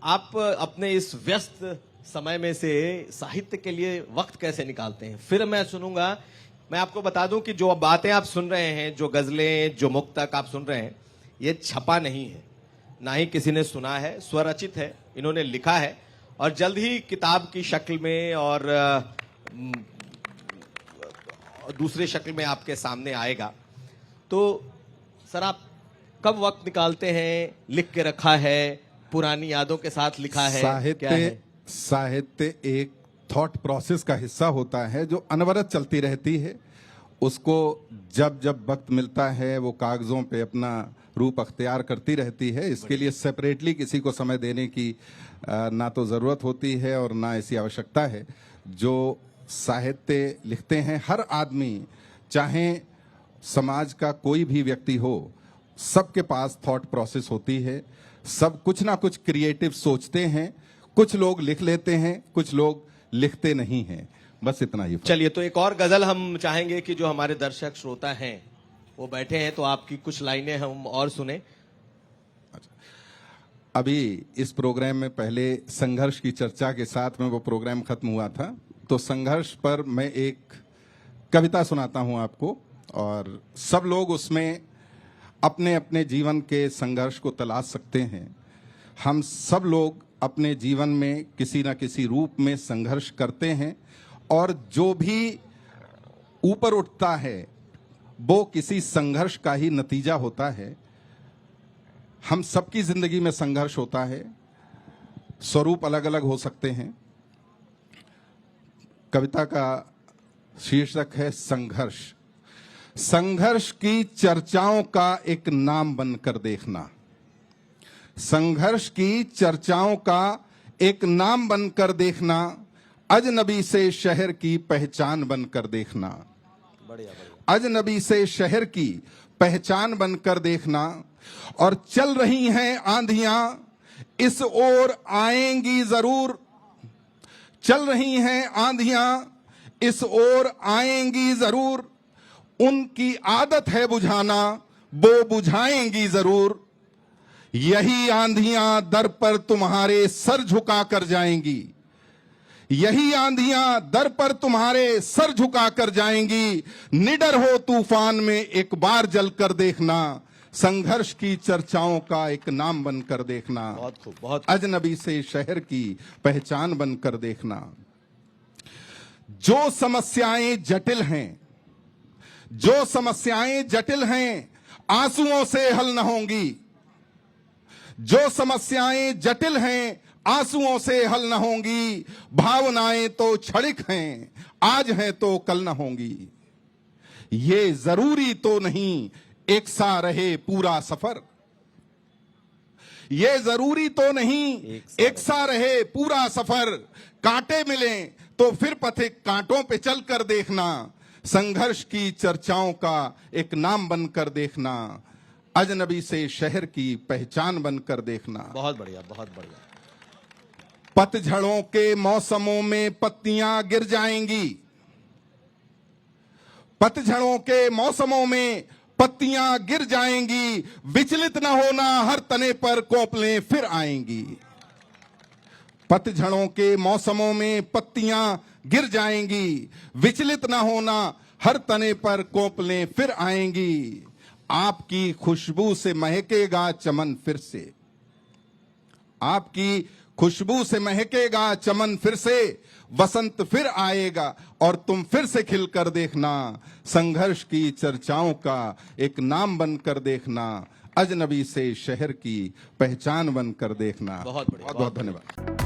आप अपने इस व्यस्त समय में से साहित्य के लिए वक्त कैसे निकालते हैं? फिर मैं सुनूंगा। मैं आपको बता दूं कि जो बातें आप सुन रहे हैं, जो गजलें, जो मुक्तक आप सुन रहे हैं, ये छपा नहीं है, ना ही किसी ने सुना है, स्वरचित है, इन्होंने लिखा है और जल्द ही किताब की शक्ल में और दूसरे शक्ल में आपके सामने आएगा। तो सर, आप कब वक्त निकालते हैं? लिख के रखा है, पुरानी यादों के साथ लिखा है? साहित्य एक थॉट प्रोसेस का हिस्सा होता है जो अनवरत चलती रहती है। उसको जब जब वक्त मिलता है वो कागजों पे अपना रूप अख्तियार करती रहती है। इसके लिए सेपरेटली किसी को समय देने की ना तो ज़रूरत होती है और ना ऐसी आवश्यकता है। जो साहित्य लिखते हैं हर आदमी, चाहे समाज का कोई भी व्यक्ति हो, सबके पास थॉट प्रोसेस होती है। सब कुछ ना कुछ क्रिएटिव सोचते हैं। कुछ लोग लिख लेते हैं, कुछ लोग लिखते नहीं हैं। बस इतना ही। चलिए, तो एक और गजल हम चाहेंगे कि जो हमारे दर्शक श्रोता हैं वो बैठे हैं, तो आपकी कुछ लाइनें हम और सुने। अभी इस प्रोग्राम में पहले संघर्ष की चर्चा के साथ में वो प्रोग्राम खत्म हुआ था, तो संघर्ष पर मैं एक कविता सुनाता हूं आपको, और सब लोग उसमें अपने अपने जीवन के संघर्ष को तलाश सकते हैं। हम सब लोग अपने जीवन में किसी न किसी रूप में संघर्ष करते हैं, और जो भी ऊपर उठता है वो किसी संघर्ष का ही नतीजा होता है। हम सबकी जिंदगी में संघर्ष होता है, स्वरूप अलग अलग हो सकते हैं। कविता का शीर्षक है संघर्ष। संघर्ष की चर्चाओं का एक नाम बनकर देखना, संघर्ष की चर्चाओं का एक नाम बनकर देखना, अजनबी से शहर की पहचान बनकर देखना। अजनबी से शहर की पहचान बनकर देखना। और चल रही हैं आंधियां इस ओर आएंगी जरूर, चल रही हैं आंधियां इस ओर आएंगी जरूर, उनकी आदत है बुझाना वो बुझाएंगी जरूर। यही आंधियां दर पर तुम्हारे सर झुका कर जाएंगी, यही आंधियां दर पर तुम्हारे सर झुका कर जाएंगी। निडर हो तूफान में एक बार जल कर देखना, संघर्ष की चर्चाओं का एक नाम बनकर देखना। बहुत खूब, बहुत। अजनबी से शहर की पहचान बनकर देखना। जो समस्याएं जटिल हैं, जो समस्याएं जटिल हैं, आंसुओं से हल न होंगी। जो समस्याएं जटिल हैं, आंसुओं से हल न होंगी। भावनाएं तो क्षणिक हैं, आज हैं तो कल न होंगी। ये जरूरी तो नहीं एक सा रहे पूरा सफर, ये जरूरी तो नहीं एक सा रहे पूरा सफर। कांटे मिले तो फिर पथिक कांटों पे चल कर देखना, संघर्ष की चर्चाओं का एक नाम बनकर देखना, अजनबी से शहर की पहचान बनकर देखना। बहुत बढ़िया, बहुत बढ़िया। पतझड़ों के मौसमों में पत्तियां गिर जाएंगी, पतझड़ों के मौसमों में पत्तियां गिर जाएंगी। विचलित न होना, हर तने पर कोपलें फिर आएंगी। पतझड़ों के मौसमों में पत्तियां गिर जाएंगी, विचलित न होना, हर तने पर कोपलें फिर आएंगी। आपकी खुशबू से महकेगा चमन फिर से, आपकी खुशबू से महकेगा चमन फिर से। वसंत फिर आएगा और तुम फिर से खिलकर देखना, संघर्ष की चर्चाओं का एक नाम बनकर देखना, अजनबी से शहर की पहचान बनकर देखना। बहुत बढ़िया, बहुत धन्यवाद।